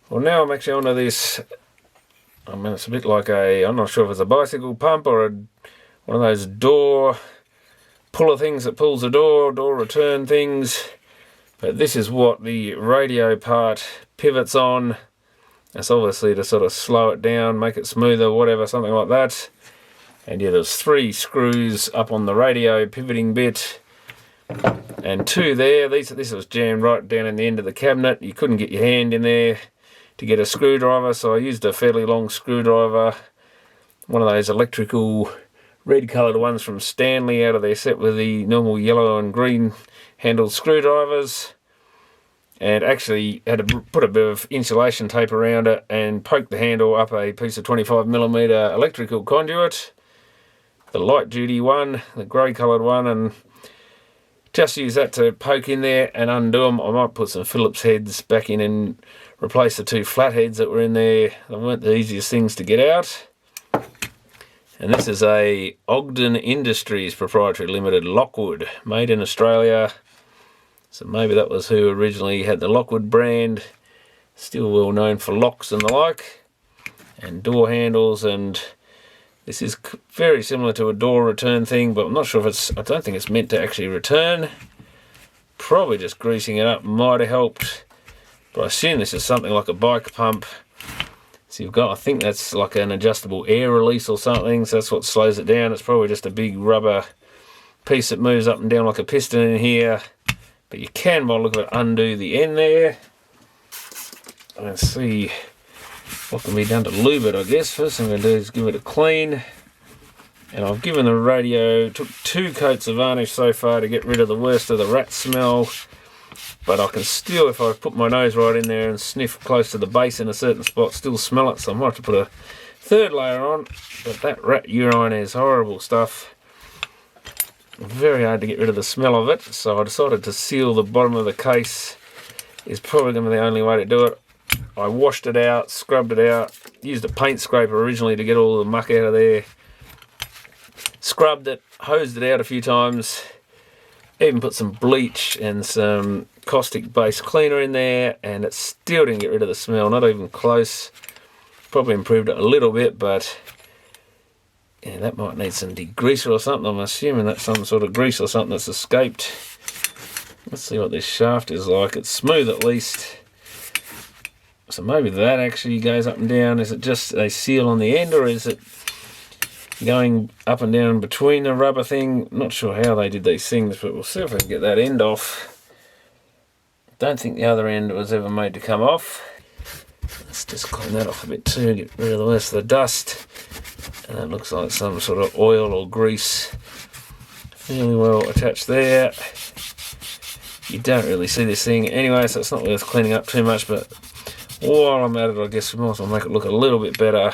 Well, now I'm actually onto this. I mean, it's a bit like I'm not sure if it's a bicycle pump or one of those door puller things that pulls the door return things. But this is what the radio part pivots on. That's obviously to sort of slow it down, make it smoother, whatever, something like that. And yeah, there's 3 screws up on the radio pivoting bit. And 2 there. This was jammed right down in the end of the cabinet. You couldn't get your hand in there to get a screwdriver, so I used a fairly long screwdriver. One of those electrical red coloured ones from Stanley out of their set with the normal yellow and green handled screwdrivers. And actually had to put a bit of insulation tape around it and poke the handle up a piece of 25mm electrical conduit. The light duty one, the grey coloured one, and just use that to poke in there and undo them. I might put some Phillips heads back in and replace the 2 flat heads that were in there. They weren't the easiest things to get out. And this is a Ogden Industries Proprietary Limited Lockwood, made in Australia. So maybe that was who originally had the Lockwood brand. Still well known for locks and the like. And door handles, and this is very similar to a door return thing, but I'm not sure if I don't think it's meant to actually return. Probably just greasing it up might have helped. But I assume this is something like a bike pump. So you've got, I think that's like an adjustable air release or something, so that's what slows it down. It's probably just a big rubber piece that moves up and down like a piston in here. But you can, by the look of it, undo the end there. And see what can be done to lube it, I guess. First thing I'm going to do is give it a clean. And I've given the radio, took 2 coats of varnish so far to get rid of the worst of the rat smell. But I can still, if I put my nose right in there and sniff close to the base in a certain spot, still smell it. So I might have to put a 3rd layer on. But that rat urine is horrible stuff. Very hard to get rid of the smell of it. So I decided to seal the bottom of the case. Is probably going to be the only way to do it. I washed it out, scrubbed it out, used a paint scraper originally to get all the muck out of there. Scrubbed it, hosed it out a few times. Even put some bleach and some caustic base cleaner in there, and it still didn't get rid of the smell, not even close. Probably improved it a little bit, but yeah, that might need some degreaser or something. I'm assuming that's some sort of grease or something that's escaped. Let's see what this shaft is like. It's smooth at least. So maybe that actually goes up and down. Is it just a seal on the end, or is it going up and down between the rubber thing? Not sure how they did these things, but we'll see if we can get that end off. Don't think the other end was ever made to come off. Let's just clean that off a bit too, get rid of the rest of the dust. And that looks like some sort of oil or grease. Fairly well attached there. You don't really see this thing anyway, so it's not worth cleaning up too much, but while I'm at it, I guess we might as well make it look a little bit better.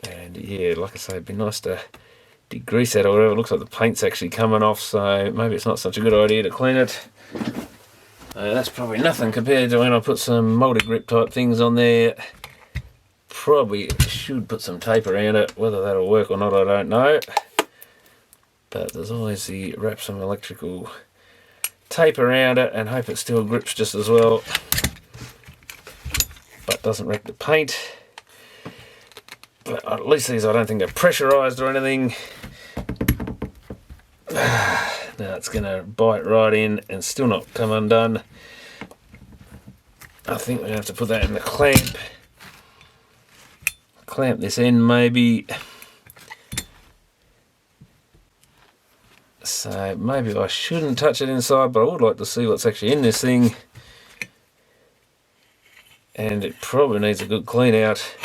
And yeah, like I say, it'd be nice to degrease that or whatever. It looks like the paint's actually coming off, so maybe it's not such a good idea to clean it. That's probably nothing compared to when I put some multi-grip type things on there. Probably should put some tape around it. Whether that'll work or not, I don't know. But there's always the wrap some electrical tape around it and hope it still grips just as well, but doesn't wreck the paint. But at least these, I don't think they're pressurized or anything. Now it's going to bite right in and still not come undone. I think we're going to have to put that in the clamp. Clamp this end maybe. So maybe I shouldn't touch it inside, but I would like to see what's actually in this thing. And it probably needs a good clean out.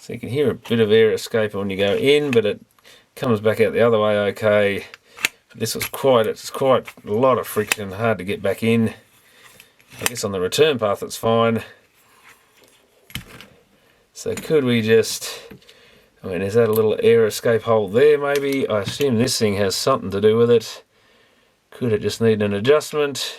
So you can hear a bit of air escape when you go in, but it comes back out the other way okay. But this was it's quite a lot of friction, hard to get back in. I guess on the return path it's fine. So could we just, I mean, is that a little air escape hole there maybe? I assume this thing has something to do with it. Could it just need an adjustment?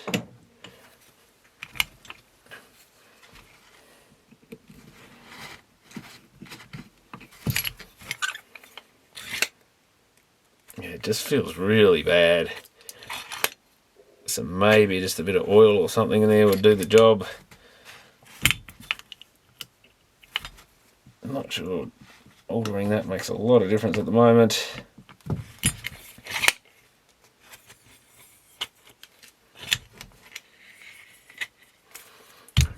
Yeah, it just feels really bad. So maybe just a bit of oil or something in there would do the job. I'm not sure altering that makes a lot of difference at the moment. I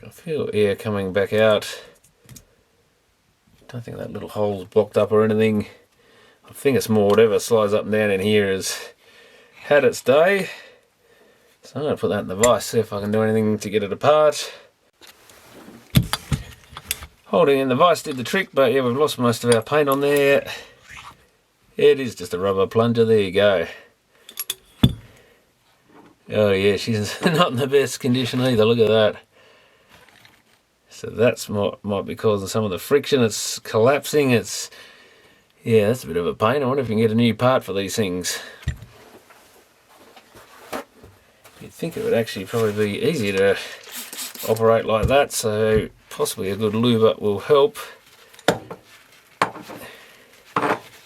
can feel air coming back out. Don't think that little hole's blocked up or anything. I think it's more whatever slides up and down in here has had its day. So I'm going to put that in the vise, see if I can do anything to get it apart. Holding in the vise did the trick, but yeah, we've lost most of our paint on there. It is just a rubber plunger, there you go. Oh yeah, she's not in the best condition either, look at that. So that's what might be causing some of the friction, it's collapsing, yeah, that's a bit of a pain. I wonder if we can get a new part for these things. You'd think it would actually probably be easier to operate like that, so possibly a good lube up will help.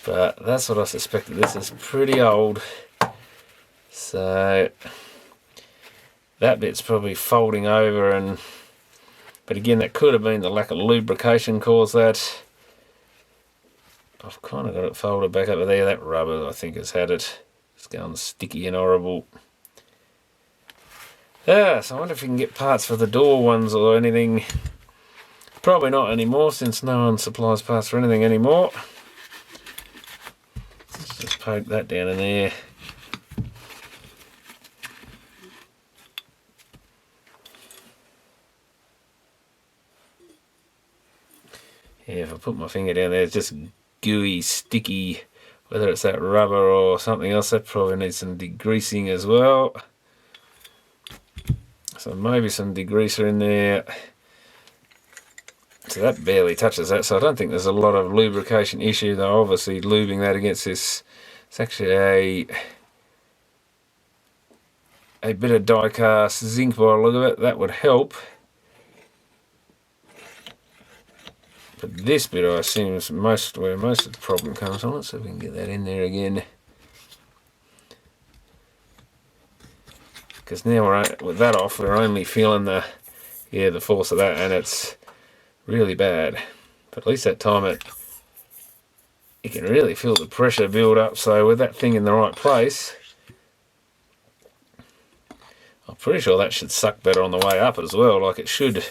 But that's what I suspected. This is pretty old. So that bit's probably folding over, but again, that could have been the lack of lubrication caused that. I've kind of got it folded back over there. That rubber, I think, has had it. It's going sticky and horrible. Yeah, so I wonder if you can get parts for the door ones or anything. Probably not anymore, since no one supplies parts for anything anymore. Let's just poke that down in there. Yeah, if I put my finger down there, it's just gooey, sticky. Whether it's that rubber or something else, that probably needs some degreasing as well. So maybe some degreaser in there. So that barely touches that, so I don't think there's a lot of lubrication issue, though. Obviously lubing that against this, it's actually a bit of die-cast zinc by the look of it. That would help. But this bit, I assume, is where most of the problem comes on. Let's see if we can get that in there again. Because now with that off, we're only feeling the force of that, and it's really bad. But at least that time you can really feel the pressure build up. So with that thing in the right place, I'm pretty sure that should suck better on the way up as well. Like, it should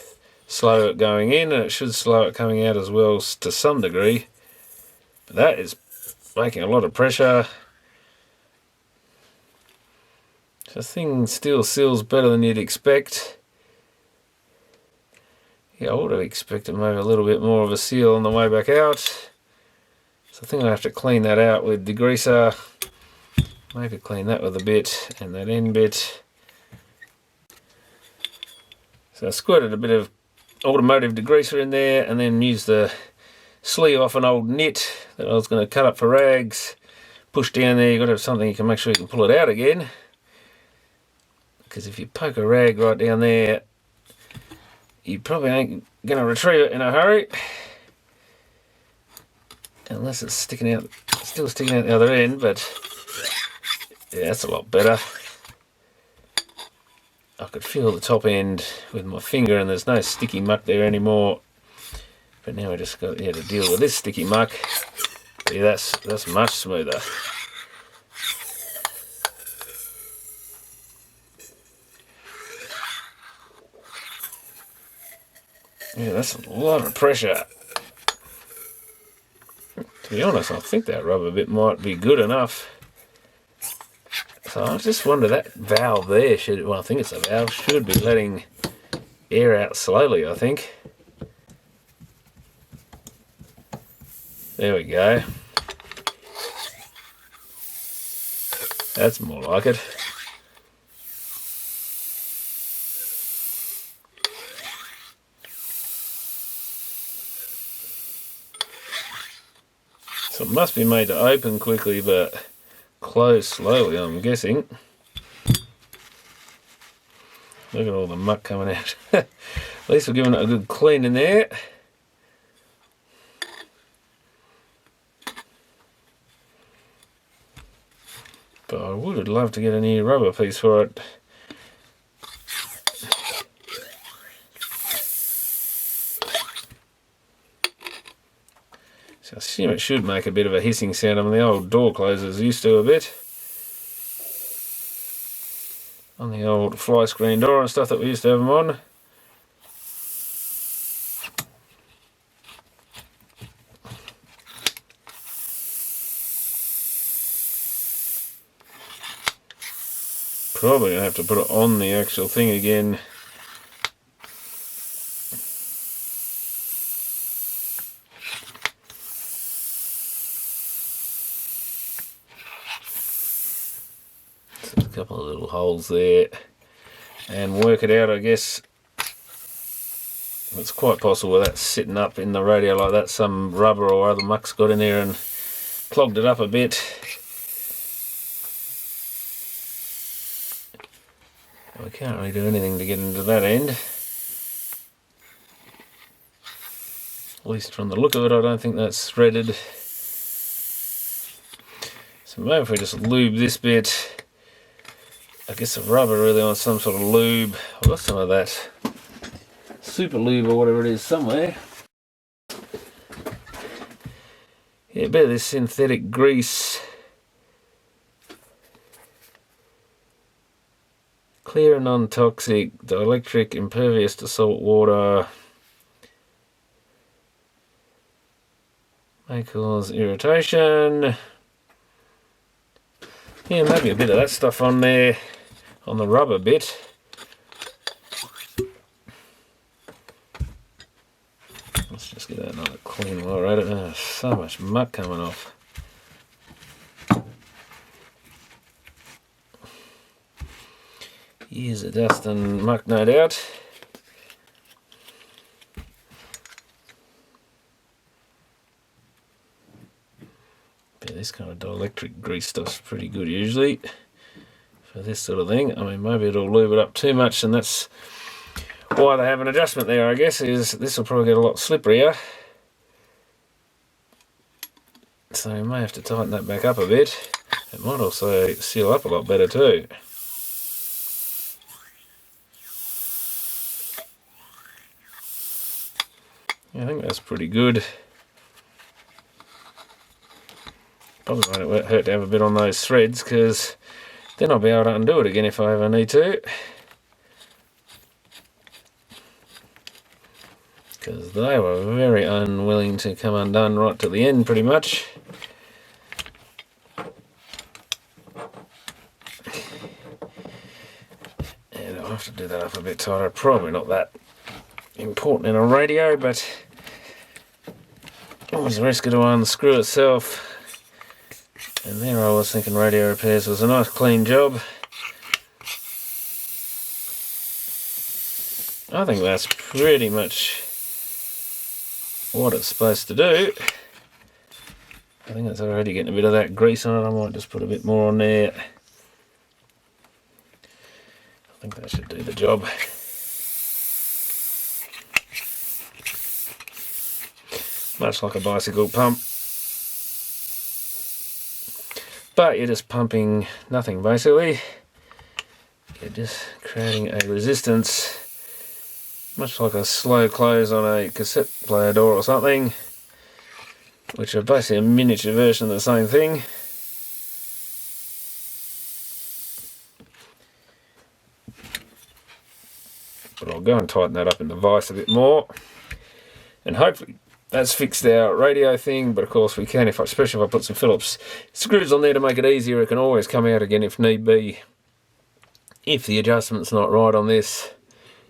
slow it going in, and it should slow it coming out as well to some degree. But that is making a lot of pressure. The thing still seals better than you'd expect. Yeah, I would have expected maybe a little bit more of a seal on the way back out. So I think I have to clean that out with degreaser. Maybe clean that with a bit, and that end bit. So I squirted a bit of automotive degreaser in there, and then used the sleeve off an old knit that I was going to cut up for rags. Push down there, you've got to have something you can make sure you can pull it out again. Because if you poke a rag right down there, you probably ain't going to retrieve it in a hurry. Unless it's still sticking out the other end, but yeah, that's a lot better. I could feel the top end with my finger, and there's no sticky muck there anymore. But now I just got to deal with this sticky muck. Yeah, that's much smoother. Yeah, that's a lot of pressure. To be honest, I think that rubber bit might be good enough. So I just wonder, that valve there I think it's a valve, should be letting air out slowly, I think. There we go. That's more like it. So it must be made to open quickly, but close slowly, I'm guessing. Look at all the muck coming out. At least we're giving it a good clean in there. But I would have loved to get a new rubber piece for it. So I assume it should make a bit of a hissing sound. I mean, the old door closers used to a bit. On the old fly screen door and stuff that we used to have them on. Probably going to have to put it on the actual thing again. So a couple of little holes there. And work it out, I guess. It's quite possible that's sitting up in the radio like that. Some rubber or other muck's got in there and clogged it up a bit. We can't really do anything to get into that end. At least from the look of it, I don't think that's threaded. So maybe if we just lube this bit. I guess the rubber really wants some sort of lube. I've got some of that super lube or whatever it is somewhere. Yeah, a bit of this synthetic grease. Clear and non-toxic, dielectric, impervious to salt water. May cause irritation. Yeah, maybe a bit of that stuff on there, on the rubber bit. Let's just get that another clean while we're at it. Oh, so much muck coming off. Years of dust and muck, no doubt. But this kind of dielectric grease stuff's pretty good usually for this sort of thing. I mean, maybe it'll lube it up too much, and that's why they have an adjustment there, I guess, is this will probably get a lot slipperier. So you may have to tighten that back up a bit. It might also seal up a lot better too. I think that's pretty good. Probably won't hurt to have a bit on those threads, because then I'll be able to undo it again if I ever need to. Because they were very unwilling to come undone right to the end pretty much. And I'll have to do that up a bit tighter. Probably not that important in a radio, but always a risk to unscrew itself. And there I was thinking radio repairs was a nice clean job. I think that's pretty much what it's supposed to do. I think it's already getting a bit of that grease on it. I might just put a bit more on there. I think that should do the job. Much like a bicycle pump. But you're just pumping nothing basically. You're just creating a resistance, much like a slow close on a cassette player door or something, which are basically a miniature version of the same thing. But I'll go and tighten that up in the vise a bit more, and hopefully that's fixed our radio thing. But of course we can, especially if I put some Phillips screws on there to make it easier, it can always come out again if need be, if the adjustment's not right on this,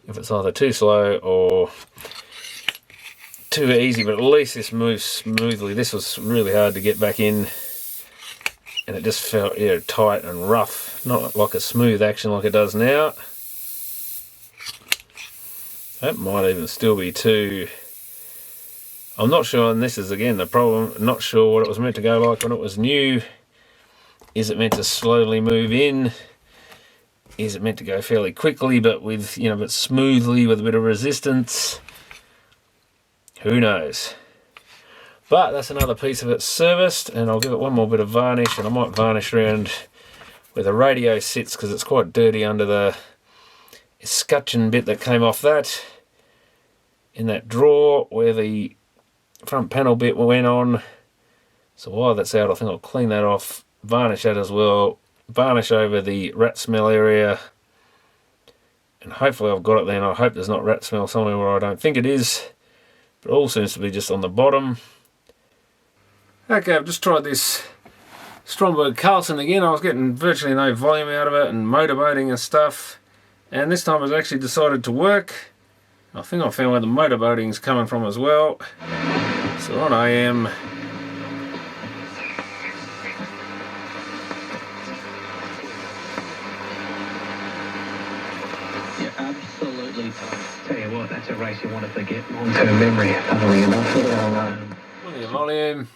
if it's either too slow or too easy. But at least this moves smoothly. This was really hard to get back in, and it just felt tight and rough, not like a smooth action like it does now. That might even still be too... I'm not sure, and this is again the problem, not sure what it was meant to go like when it was new. Is it meant to slowly move in? Is it meant to go fairly quickly but with, but smoothly with a bit of resistance? Who knows? But that's another piece of it serviced, and I'll give it one more bit of varnish, and I might varnish around where the radio sits because it's quite dirty under the escutcheon bit that came off that, in that drawer where the front panel bit went on. So while that's out, I think I'll clean that off, varnish that as well, varnish over the rat smell area, and hopefully I've got it then. I hope there's not rat smell somewhere where I don't think it is, but it all seems to be just on the bottom. Okay, I've just tried this Stromberg Carlson again. I was getting virtually no volume out of it and motorboating and stuff, and this time it's actually decided to work. I think I found where the motorboating is coming from as well. So on AM, absolutely. Tell you what, that's a race you want to forget. Long-term memory, funnily enough. plenty of volume.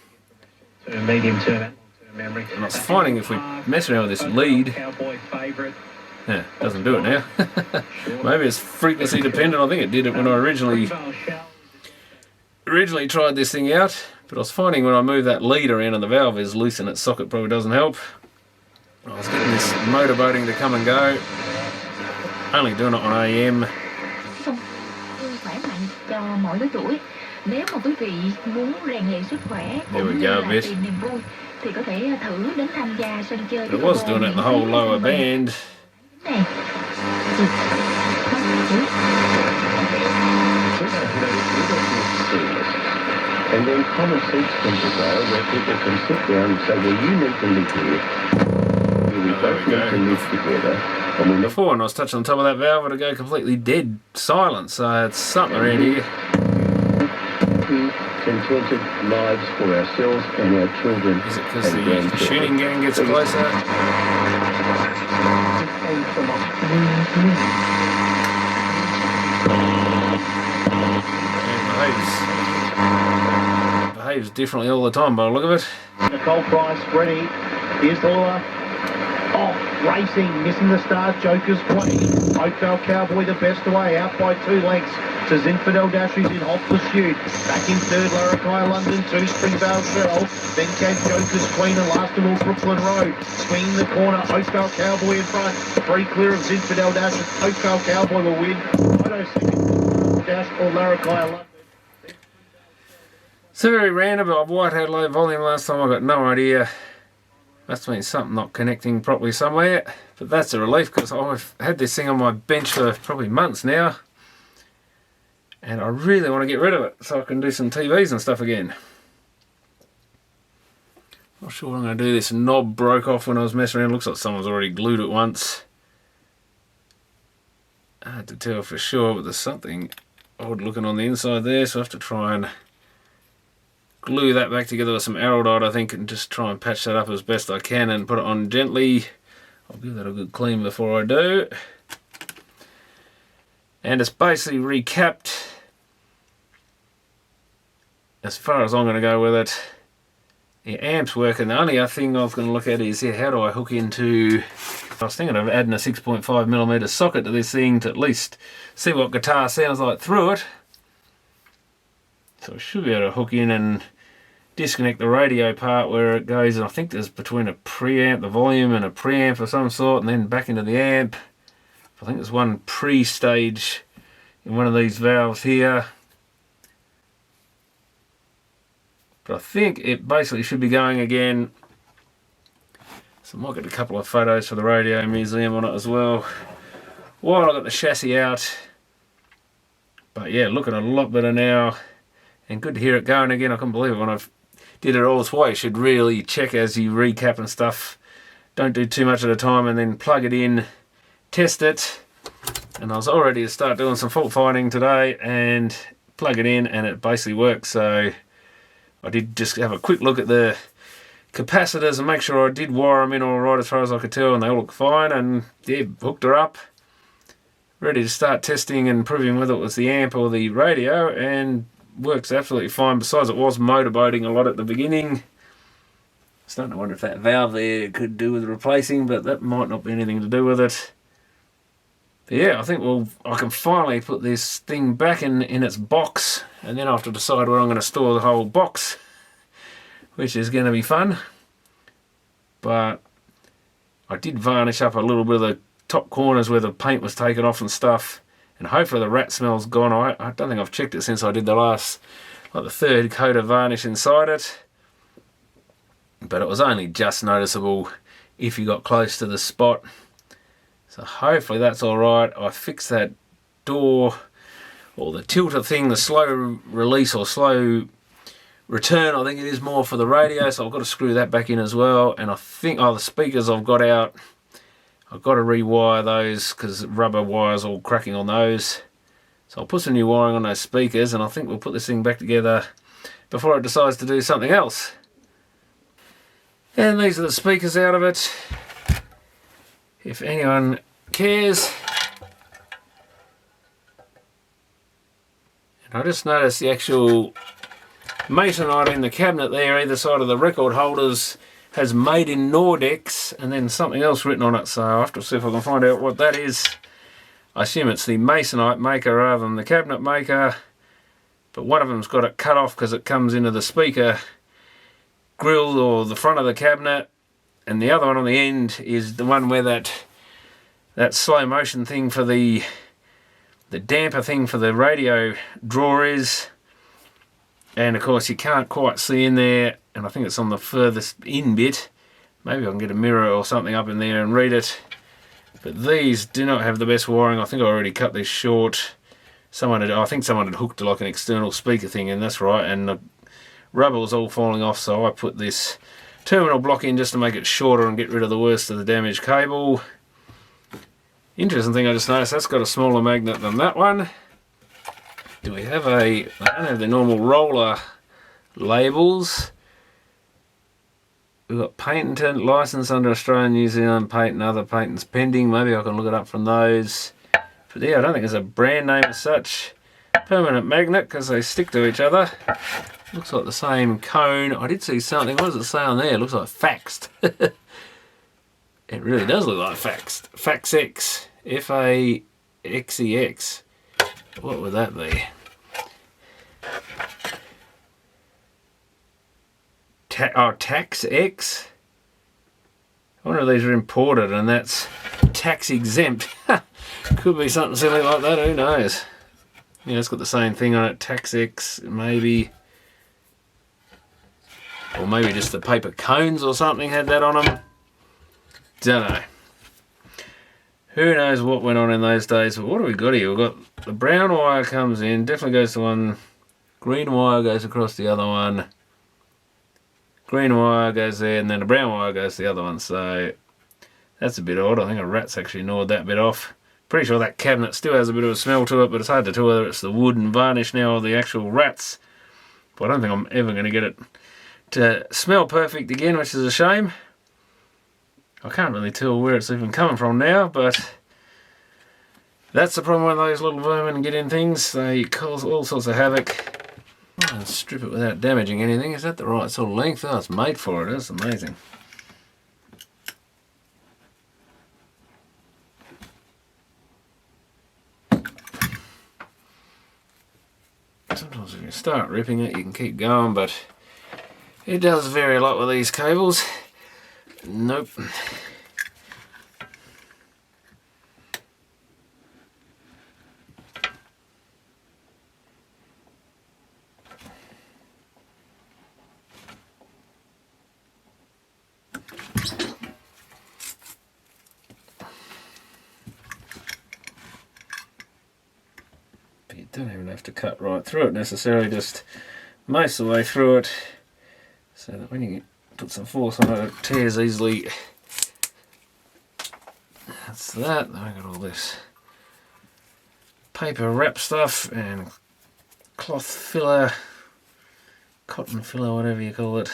Medium-term and long-term memory. And I was finding if we mess around with this lead, yeah, doesn't do it now. Maybe it's frequency dependent. I think it did it when I originally tried this thing out. But I was finding when I move that lead around and the valve is loose in its socket, probably doesn't help. I was getting this motorboating to come and go. Only doing it on AM. Khỏe mạnh cho mọi lứa tuổi. Nếu mà quý vị muốn rèn luyện sức khỏe cũng như là tìm niềm vui thì có thể thử đến tham gia sân chơi. It was doing it in the whole lower band. Này. And then common sense comes to go where people can sit down and say, well, you need to live here. We both need to live together. Before, when I was touching on top of that valve, it would go completely dead silent, so it's something around here. Contented lives for ourselves and our children. Is it because the tuning gang gets closer? It behaves differently all the time by the look of it. Nicole Price ready. Here's Lawler. Off, racing, missing the start, Joker's Queen. Oakvale Cowboy the best away, out by 2 lengths. Says Infidel Dashery's in hot pursuit. Back in third, Larakai London, 2 Springvale Shell. Then came Joker's Queen and last of all Brooklyn Road. Swinging the corner, Oakvale Cowboy in front. 3 clear of Infidel Dasher. Oakvale Cowboy will win. Photo second, Dash or Larakai London. So very random, but White had low volume last time, I got no idea. Must mean something not connecting properly somewhere, but that's a relief because I've had this thing on my bench for probably months now and I really want to get rid of it so I can do some TVs and stuff again. Not sure what I'm going to do. This knob broke off when I was messing around. Looks like someone's already glued it once. Hard to tell for sure, but there's something odd looking on the inside there, so I have to try and glue that back together with some araldite, I think, and just try and patch that up as best I can and put it on gently. I'll give that a good clean before I do. And it's basically recapped as far as I'm going to go with it. The amp's working. The only other thing I was going to look at is here, how do I hook into... I was thinking of adding a 6.5mm socket to this thing to at least see what guitar sounds like through it. So I should be able to hook in and disconnect the radio part where it goes, and I think there's between a preamp, the volume, and a preamp of some sort, and then back into the amp. I think there's one pre-stage in one of these valves here. But I think it basically should be going again. So I might get a couple of photos for the radio museum on it as well while I've got the chassis out. But yeah, looking a lot better now. And good to hear it going again. I couldn't believe it when I did it all this way. You should really check as you recap and stuff. Don't do too much at a time and then plug it in, test it. And I was all ready to start doing some fault finding today and plug it in and it basically works. So I did just have a quick look at the capacitors and make sure I did wire them in all right as far as I could tell, and they all look fine, and yeah, hooked her up. Ready to start testing and proving whether it was the amp or the radio, and works absolutely fine. Besides, it was motorboating a lot at the beginning. Starting to wonder if that valve there could do with replacing, but that might not be anything to do with it. But yeah, I think I can finally put this thing back in its box, and then I have to decide where I'm going to store the whole box, which is going to be fun. But I did varnish up a little bit of the top corners where the paint was taken off and stuff, and hopefully the rat smell's gone. I don't think I've checked it since I did the last like the third coat of varnish inside it, but it was only just noticeable if you got close to the spot. So hopefully that's alright. I fixed that door, or the tilter thing, the slow release or slow return, I think it is more for the radio, so I've got to screw that back in as well. And I think, the speakers I've got out, I've got to rewire those because rubber wires all cracking on those. So I'll put some new wiring on those speakers, and I think we'll put this thing back together before it decides to do something else. And these are the speakers out of it, if anyone cares. And I just noticed the actual masonite in the cabinet there, either side of the record holders, has made in Nordex and then something else written on it, so I'll have to see if I can find out what that is. I assume it's the masonite maker rather than the cabinet maker, but one of them's got it cut off because it comes into the speaker grill or the front of the cabinet, and the other one on the end is the one where that slow motion thing for the damper thing for the radio drawer is. And of course you can't quite see in there, and I think it's on the furthest in bit. Maybe I can get a mirror or something up in there and read it. But these do not have the best wiring. I think I already cut this short. I think someone had hooked like an external speaker thing in, that's right, and the rubber was all falling off, so I put this terminal block in just to make it shorter and get rid of the worst of the damaged cable. Interesting thing I just noticed, that's got a smaller magnet than that one. Do we have I don't have the normal roller labels. We've got patent license under Australian, New Zealand patent, other patents pending. Maybe I can look it up from those. But yeah, I don't think there's a brand name as such. Permanent magnet, because they stick to each other. Looks like the same cone. I did see something, what does it say on there? It looks like faxed. It really does look like faxed. Faxex. F-A-X-E-X. What would that be? Tax X? I wonder if these are imported and that's tax exempt. Could be something silly like that, who knows? Yeah, it's got the same thing on it, Tax X, maybe. Or maybe just the paper cones or something had that on them. Don't know. Who knows what went on in those days, but what do we got here? We've got the brown wire comes in, definitely goes to one, green wire goes across the other one, green wire goes there, and then the brown wire goes to the other one, so that's a bit odd. I think a rat's actually gnawed that bit off. Pretty sure that cabinet still has a bit of a smell to it, but it's hard to tell whether it's the wood and varnish now or the actual rats. But I don't think I'm ever going to get it to smell perfect again, which is a shame. I can't really tell where it's even coming from now, but that's the problem with those little vermin get in things. They cause all sorts of havoc. And strip it without damaging anything. Is that the right sort of length? Oh, it's made for it. That's amazing. Sometimes if you start ripping it, you can keep going, but it does vary a lot with these cables. Nope. But you don't even have to cut right through it necessarily, just most of the way through it, so that when you put some force on it, it tears easily. That's that. Then I got all this paper wrap stuff and cloth filler, cotton filler, whatever you call it.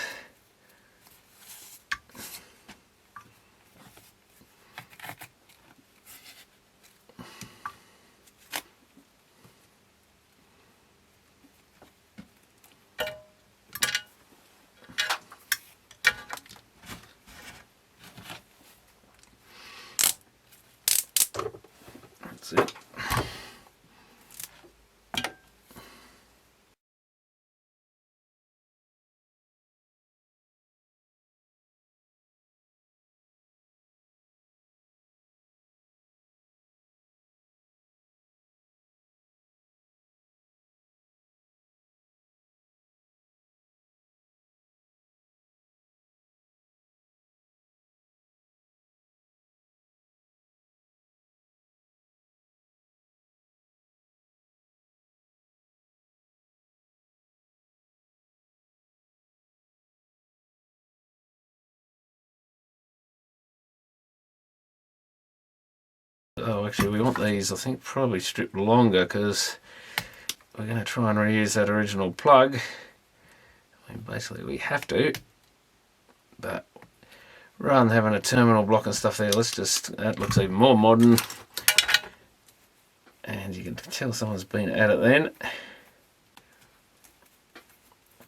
That's it. Oh, actually we want these, I think, probably stripped longer, because we're going to try and reuse that original plug. I mean, basically we have to, but rather than having a terminal block and stuff there, let's just, that looks even more modern. And you can tell someone's been at it then.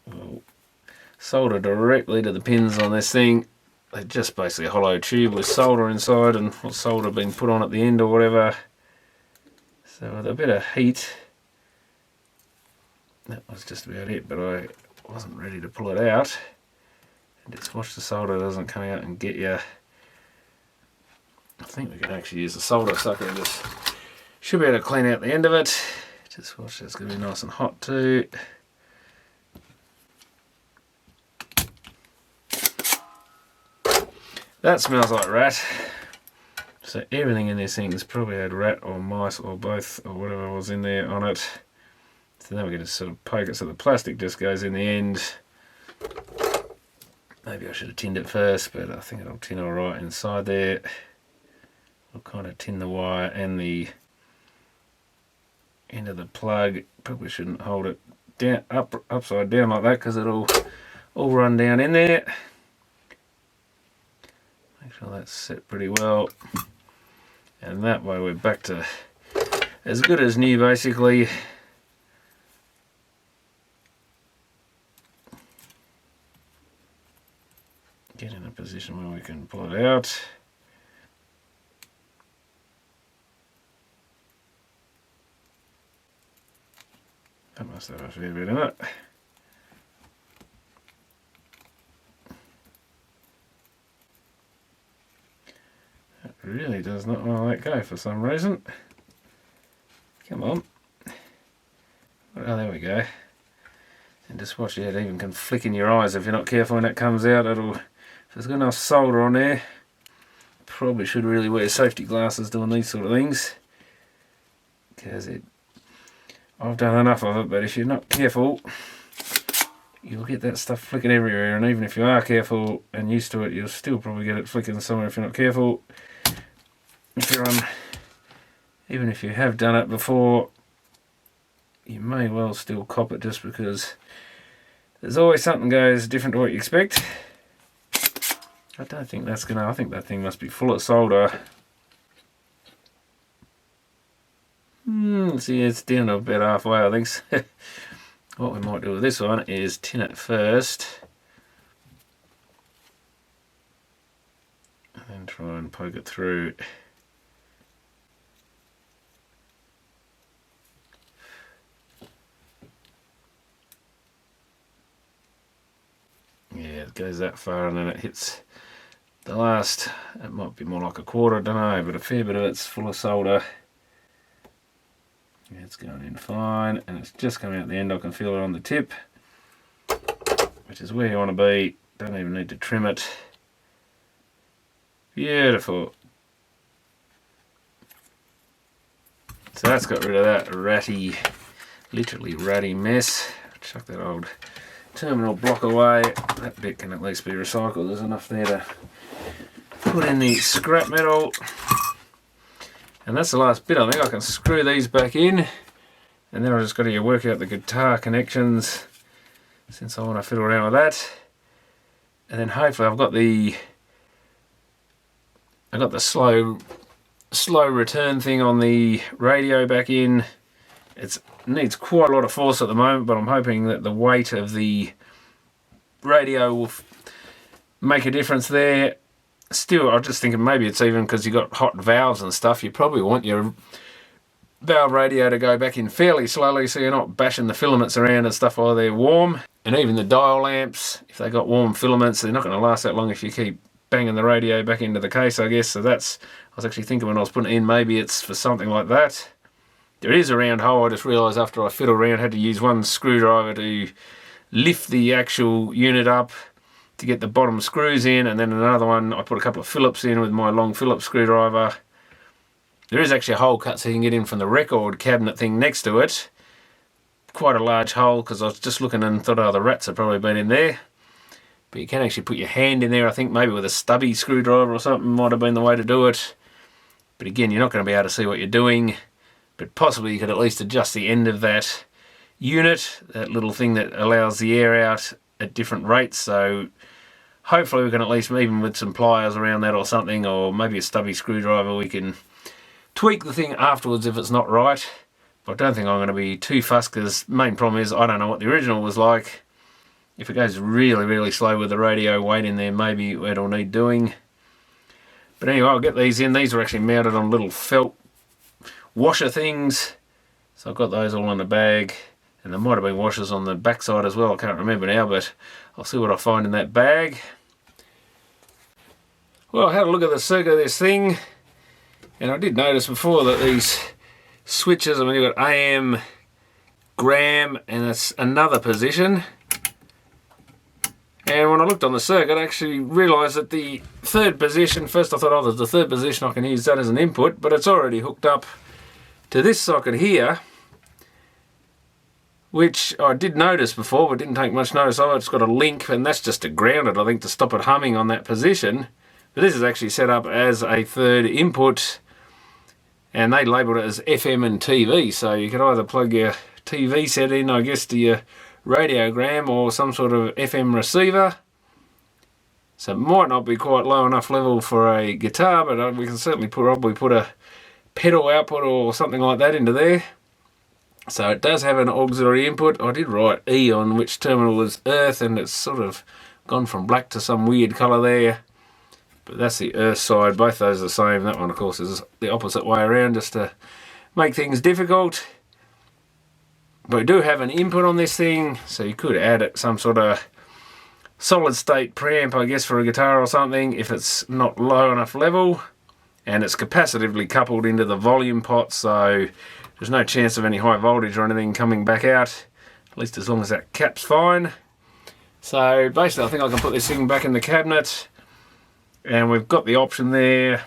We'll solder directly to the pins on this thing. They're just basically a hollow tube with solder inside, and solder been put on at the end or whatever. So with a bit of heat, that was just about it, but I wasn't ready to pull it out. And just watch the solder doesn't come out and get you. I think we can actually use the solder sucker and just should be able to clean out the end of it. Just watch, it's going to be nice and hot too. That smells like rat. So everything in this thing has probably had rat or mice or both or whatever was in there on it. So now we're going to sort of poke it so the plastic just goes in the end. Maybe I should have tinned it first, but I think it'll tin alright inside there. We'll kind of tin the wire and the end of the plug. Probably shouldn't hold it down upside down like that, because it'll all run down in there. Make sure that's set pretty well, and that way we're back to as good as new basically. Get in a position where we can pull it out. That must have a fair bit in it. It really does not want to let go for some reason. Come on. Oh, there we go. And just watch it, even can flick in your eyes if you're not careful when that comes out. It'll, if there's got enough solder on there, probably should really wear safety glasses doing these sort of things, because I've done enough of it, but if you're not careful, you'll get that stuff flicking everywhere, and even if you are careful and used to it, you'll still probably get it flicking somewhere if you're not careful. If you're even if you have done it before, you may well still cop it, just because there's always something goes different to what you expect. I don't think that's gonna, I think that thing must be full of solder. See, it's down to about halfway, I think. So what we might do with this one is tin it first, and then try and poke it through. Yeah, it goes that far, and then it hits the last, it might be more like a quarter, I don't know, but a fair bit of it's full of solder. Yeah, it's going in fine, and it's just coming out the end. I can feel it on the tip, which is where you want to be. Don't even need to trim it. Beautiful. So that's got rid of that ratty, literally ratty mess. Chuck that old terminal block away. That bit can at least be recycled. There's enough there to put in the scrap metal. And that's the last bit. I think I can screw these back in, and then I've just got to work out the guitar connections, since I want to fiddle around with that. And then hopefully I've got the slow return thing on the radio back in. It needs quite a lot of force at the moment, but I'm hoping that the weight of the radio will make a difference there. Still, I'm just thinking maybe it's even because you've got hot valves and stuff. You probably want your valve radio to go back in fairly slowly, so you're not bashing the filaments around and stuff while they're warm. And even the dial lamps, if they got warm filaments, they're not going to last that long if you keep banging the radio back into the case, I guess. So that's, I was actually thinking when I was putting it in, maybe it's for something like that. There is a round hole. I just realised after I fiddled around, I had to use one screwdriver to lift the actual unit up to get the bottom screws in, and then another one I put a couple of Phillips in with my long Phillips screwdriver. There is actually a hole cut so you can get in from the record cabinet thing next to it. Quite a large hole, because I was just looking and thought, oh, the rats have probably been in there. But you can actually put your hand in there. I think maybe with a stubby screwdriver or something might have been the way to do it. But again, you're not going to be able to see what you're doing, but possibly you could at least adjust the end of that unit, that little thing that allows the air out at different rates. So hopefully we can at least, even with some pliers around that or something, or maybe a stubby screwdriver, we can tweak the thing afterwards if it's not right. But I don't think I'm going to be too fussed, because the main problem is I don't know what the original was like. If it goes really, really slow with the radio weight in there, maybe it'll need doing. But anyway, I'll get these in. These are actually mounted on little felt washer things. So I've got those all in the bag. And there might have been washers on the backside as well. I can't remember now, but I'll see what I find in that bag. Well, I had a look at the circuit of this thing. And I did notice before that these switches, I mean, you've got AM, gram, and that's another position. And when I looked on the circuit, I actually realised that the third position, first I thought, oh, there's the third position, I can use that as an input, but it's already hooked up to this socket here, which I did notice before, but didn't take much notice of. It's got a link, and that's just to ground it, I think, to stop it humming on that position. But this is actually set up as a third input, and they labelled it as FM and TV, so you could either plug your TV set in, I guess, to your radiogram or some sort of FM receiver. So it might not be quite low enough level for a guitar, but we can certainly probably put a pedal output or something like that into there. So it does have an auxiliary input. I did write E on which terminal was earth, and it's sort of gone from black to some weird colour there. But that's the earth side. Both those are the same. That one, of course, is the opposite way around, just to make things difficult. But we do have an input on this thing, so you could add it some sort of solid state preamp, I guess, for a guitar or something if it's not low enough level. And it's capacitively coupled into the volume pot, so there's no chance of any high voltage or anything coming back out, at least as long as that cap's fine. So basically I think I can put this thing back in the cabinet, and we've got the option there.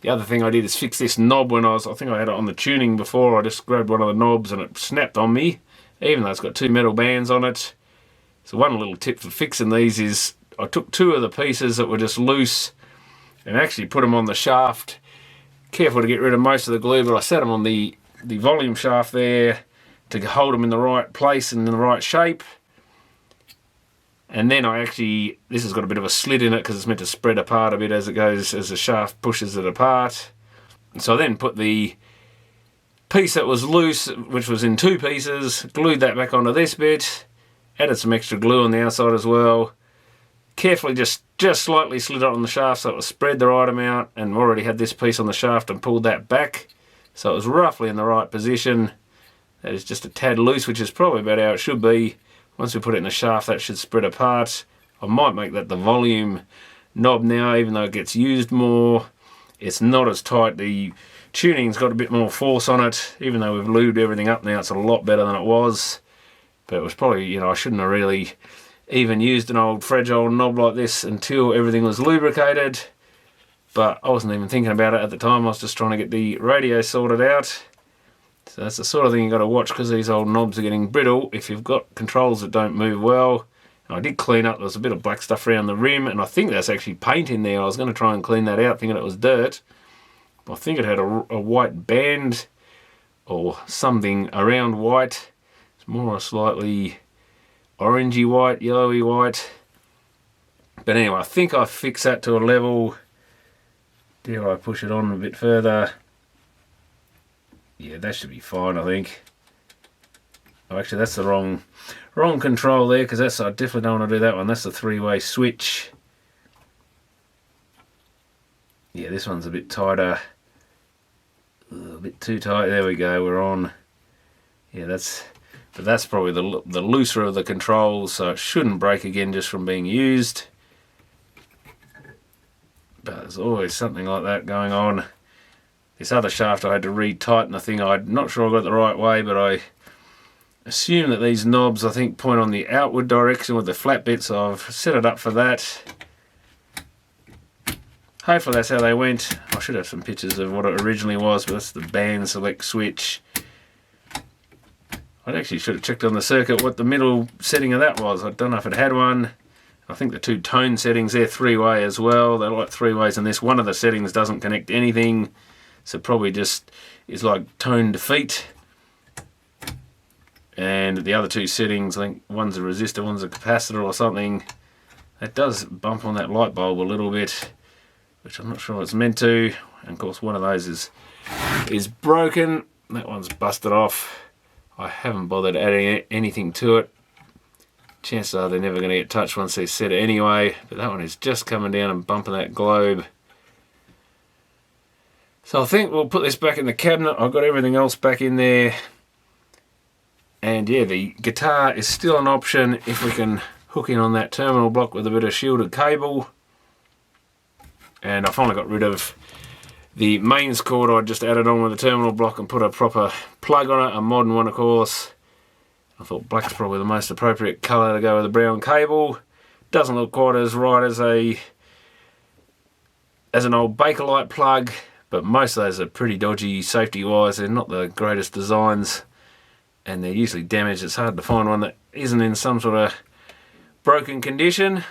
The other thing I did is fix this knob when I think I had it on the tuning before. I just grabbed one of the knobs and it snapped on me, even though it's got two metal bands on it. So one little tip for fixing these is I took two of the pieces that were just loose and actually put them on the shaft. Careful to get rid of most of the glue, but I set them on the volume shaft there to hold them in the right place and in the right shape. And then this has got a bit of a slit in it because it's meant to spread apart a bit as it goes, as the shaft pushes it apart. So I then put the piece that was loose, which was in two pieces, glued that back onto this bit, added some extra glue on the outside as well. Carefully just slightly slid it on the shaft so it was spread the right amount, and already had this piece on the shaft and pulled that back. So it was roughly in the right position. That is just a tad loose, which is probably about how it should be. Once we put it in the shaft, that should spread apart. I might make that the volume knob now, even though it gets used more. It's not as tight. The tuning's got a bit more force on it. Even though we've lubed everything up now, it's a lot better than it was. But it was probably, I shouldn't have really even used an old fragile knob like this until everything was lubricated. But I wasn't even thinking about it at the time. I was just trying to get the radio sorted out. So that's the sort of thing you've got to watch, because these old knobs are getting brittle if you've got controls that don't move well. And I did clean up, there was a bit of black stuff around the rim, and I think that's actually paint in there. I was going to try and clean that out thinking it was dirt. I think it had a white band or something around white. It's more a slightly orangey white, yellowy white. But anyway, I think I fixed that to a level. Dare I push it on a bit further? Yeah, that should be fine, I think. Oh, actually, that's the wrong control there, because I definitely don't want to do that one. That's the three-way switch. Yeah, this one's a bit tighter. A bit too tight. There we go, we're on. Yeah, but that's probably the looser of the controls, so it shouldn't break again just from being used. But there's always something like that going on. This other shaft I had to re-tighten the thing. I'm not sure I got it the right way, but I assume that these knobs, I think, point on the outward direction with the flat bit, so I've set it up for that. Hopefully that's how they went. I should have some pictures of what it originally was, but that's the band select switch. I actually should have checked on the circuit what the middle setting of that was. I don't know if it had one. I think the two tone settings, they're three-way as well. They're like three ways in this. One of the settings doesn't connect to anything. So probably just is like toned feet. And the other two settings, I think one's a resistor, one's a capacitor or something. That does bump on that light bulb a little bit, which I'm not sure it's meant to. And of course one of those is broken. That one's busted off. I haven't bothered adding anything to it. Chances are they're never going to get touched once they set it anyway. But that one is just coming down and bumping that globe. So I think we'll put this back in the cabinet. I've got everything else back in there. And yeah, the guitar is still an option if we can hook in on that terminal block with a bit of shielded cable. And I finally got rid of the mains cord I just added on with the terminal block and put a proper plug on it, a modern one of course. I thought black's probably the most appropriate colour to go with the brown cable. Doesn't look quite as right as an old Bakelite plug, but most of those are pretty dodgy safety wise. They're not the greatest designs and they're usually damaged. It's hard to find one that isn't in some sort of broken condition.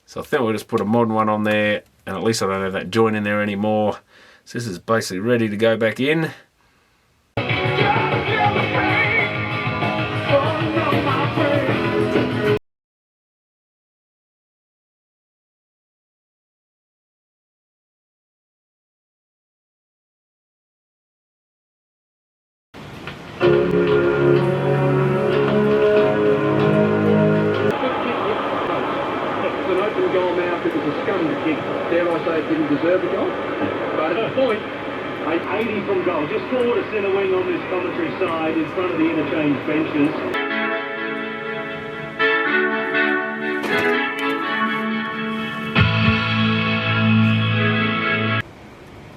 So I think we'll just put a modern one on there, and at least I don't have that joint in there anymore. So this is basically ready to go back in. Dare I say it didn't deserve a goal? But at a point, 80 from goal, just forward a centre wing on this commentary side in front of the interchange benches.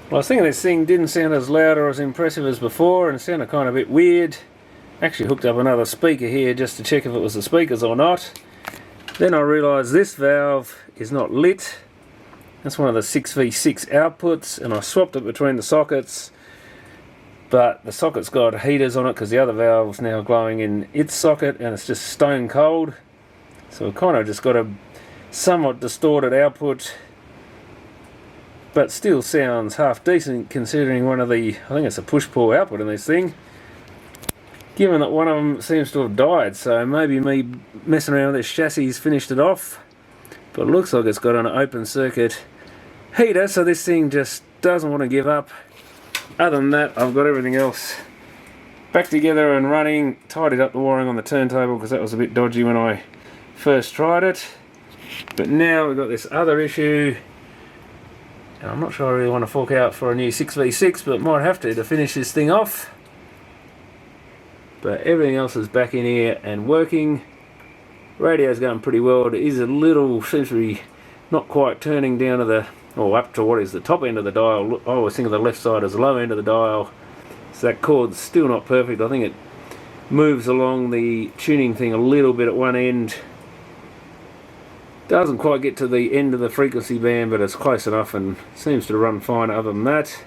Well, I was thinking this thing didn't sound as loud or as impressive as before, and it sounded kind of a bit weird. Actually hooked up another speaker here just to check if it was the speakers or not. Then I realised this valve is not lit. That's one of the 6v6 outputs, and I swapped it between the sockets, but the socket's got heaters on it because the other valve's now glowing in its socket and it's just stone cold. So it kind of just got a somewhat distorted output, but still sounds half decent considering one of the, I think it's a push-pull output in this thing, given that one of them seems to have died. So maybe me messing around with this chassis finished it off, but it looks like it's got an open circuit heater, so this thing just doesn't want to give up. Other than that, I've got everything else back together and running. Tidied up the wiring on the turntable because that was a bit dodgy when I first tried it. But now we've got this other issue, and I'm not sure I really want to fork out for a new 6v6, but might have to finish this thing off. But everything else is back in here and working. Radio's going pretty well. It is a little, seems to be not quite turning down to the, or up to what is the top end of the dial. I always think of the left side as the low end of the dial. So that chord's still not perfect. I think it moves along the tuning thing a little bit at one end. Doesn't quite get to the end of the frequency band, but it's close enough and seems to run fine other than that.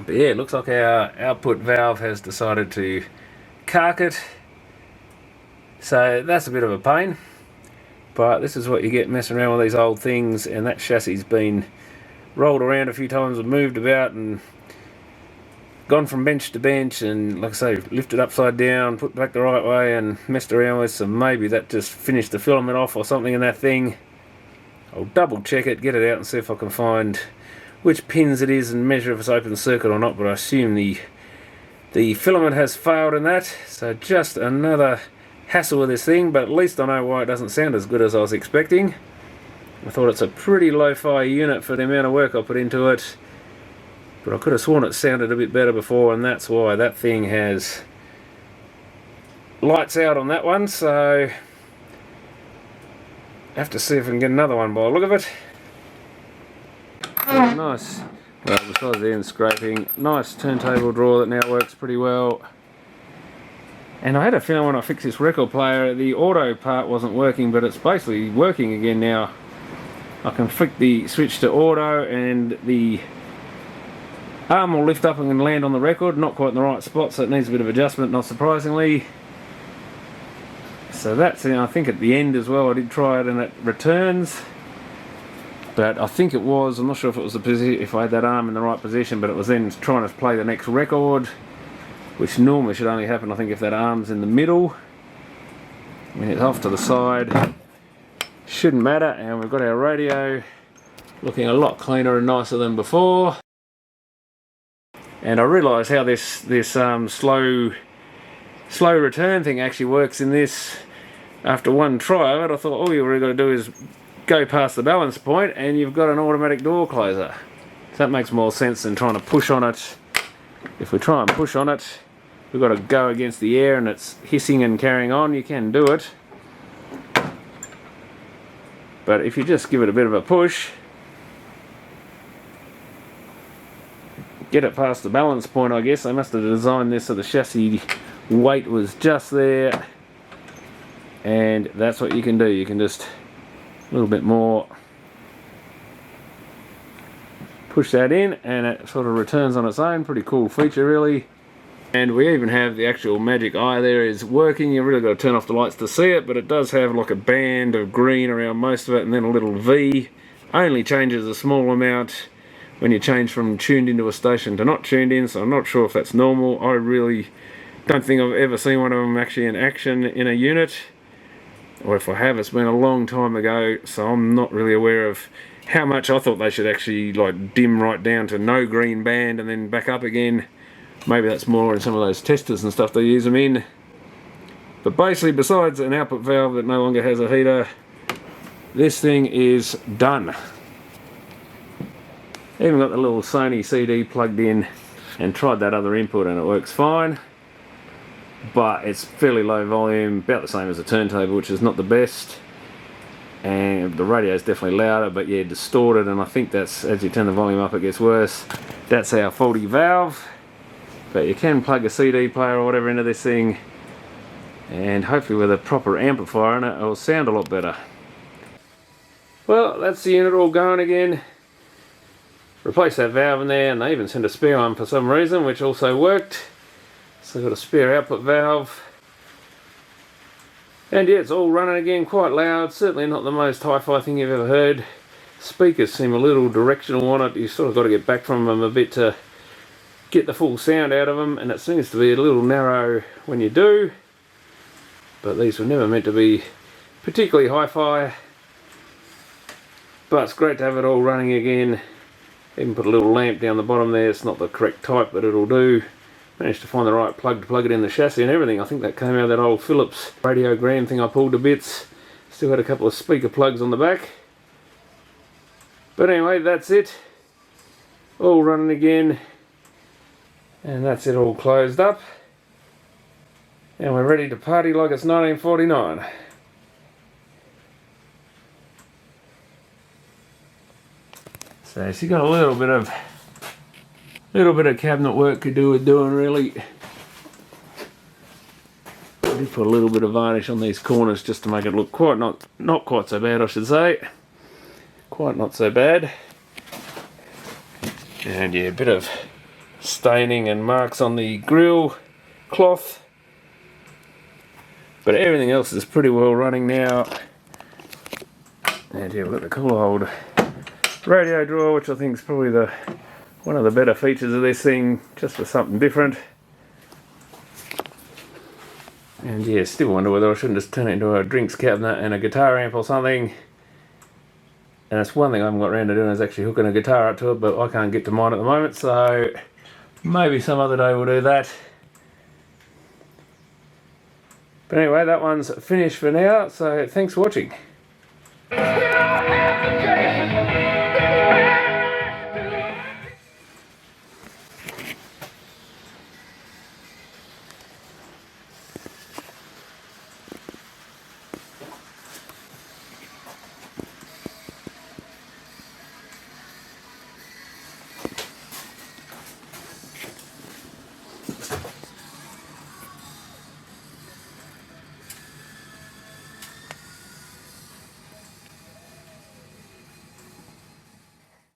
But yeah, it looks like our output valve has decided to cark it. So that's a bit of a pain. But this is what you get messing around with these old things, and that chassis's been rolled around a few times and moved about and gone from bench to bench, and like I say, lifted upside down, put back the right way and messed around with, so maybe that just finished the filament off or something in that thing. I'll double check it, get it out and see if I can find which pins it is and measure if it's open circuit or not, but I assume the filament has failed in that, so just another hassle with this thing, but at least I know why it doesn't sound as good as I was expecting. I thought it's a pretty lo-fi unit for the amount of work I put into it, but I could have sworn it sounded a bit better before, and that's why that thing has lights out on that one. So I have to see if I can get another one by the look of it. Oh, nice. Well, besides the end scraping, nice turntable drawer that now works pretty well. And I had a feeling when I fixed this record player, the auto part wasn't working, but it's basically working again now. I can flick the switch to auto and the arm will lift up and land on the record, not quite in the right spot, so it needs a bit of adjustment, not surprisingly. So that's, I think, at the end as well, I did try it and it returns. But I think it was, I'm not sure if it was the position, if I had that arm in the right position, but it was then trying to play the next record, which normally should only happen, I think, if that arm's in the middle. When it's off to the side, shouldn't matter. And we've got our radio looking a lot cleaner and nicer than before. And I realised how this slow return thing actually works in this. After one try of it, I thought all you've really got to do is go past the balance point and you've got an automatic door closer. So that makes more sense than trying to push on it. If we try and push on it, we've got to go against the air and it's hissing and carrying on. You can do it. But if you just give it a bit of a push, get it past the balance point, I guess. They must have designed this so the chassis weight was just there. And that's what you can do. You can just a little bit more push that in and it sort of returns on its own. Pretty cool feature, really. And we even have the actual magic eye there is working. You really got to turn off the lights to see it, but it does have like a band of green around most of it, and then a little V. Only changes a small amount when you change from tuned into a station to not tuned in, so I'm not sure if that's normal. I really don't think I've ever seen one of them actually in action in a unit. Or if I have, it's been a long time ago, so I'm not really aware of how much. I thought they should actually like dim right down to no green band and then back up again. Maybe that's more in some of those testers and stuff they use them in. But basically, besides an output valve that no longer has a heater, this thing is done. Even got the little Sony CD plugged in and tried that other input and it works fine. But it's fairly low volume, about the same as a turntable, which is not the best. And the radio is definitely louder, but yeah, distorted, and I think that's, as you turn the volume up, it gets worse. That's our faulty valve. But you can plug a CD player or whatever into this thing, and hopefully with a proper amplifier in it, it'll sound a lot better. Well, that's the unit all going again. Replace that valve in there, and they even sent a spare one for some reason, which also worked. So I've got a spare output valve. And yeah, it's all running again, quite loud. Certainly not the most hi-fi thing you've ever heard. Speakers seem a little directional on it. You sort of got to get back from them a bit to get the full sound out of them, and it seems to be a little narrow when you do. But these were never meant to be particularly hi-fi. But it's great to have it all running again. Even put a little lamp down the bottom there. It's not the correct type, but it'll do. Managed to find the right plug to plug it in the chassis and everything. I think that came out of that old Philips Radiogram thing I pulled to bits. Still had a couple of speaker plugs on the back. But anyway, that's it. All running again. And that's it all closed up. And we're ready to party like it's 1949. So she's got a little bit of cabinet work to do with doing, really. I did put a little bit of varnish on these corners just to make it look quite not quite so bad, I should say. Quite not so bad. And yeah, a bit of staining and marks on the grill cloth. But everything else is pretty well running now. And yeah, we've got the cool old radio drawer, which I think is probably one of the better features of this thing, just for something different. And yeah, still wonder whether I shouldn't just turn it into a drinks cabinet and a guitar amp or something. And that's one thing I haven't got around to doing, is actually hooking a guitar up to it, but I can't get to mine at the moment, so maybe some other day we'll do that. But anyway, that one's finished for now, so thanks for watching.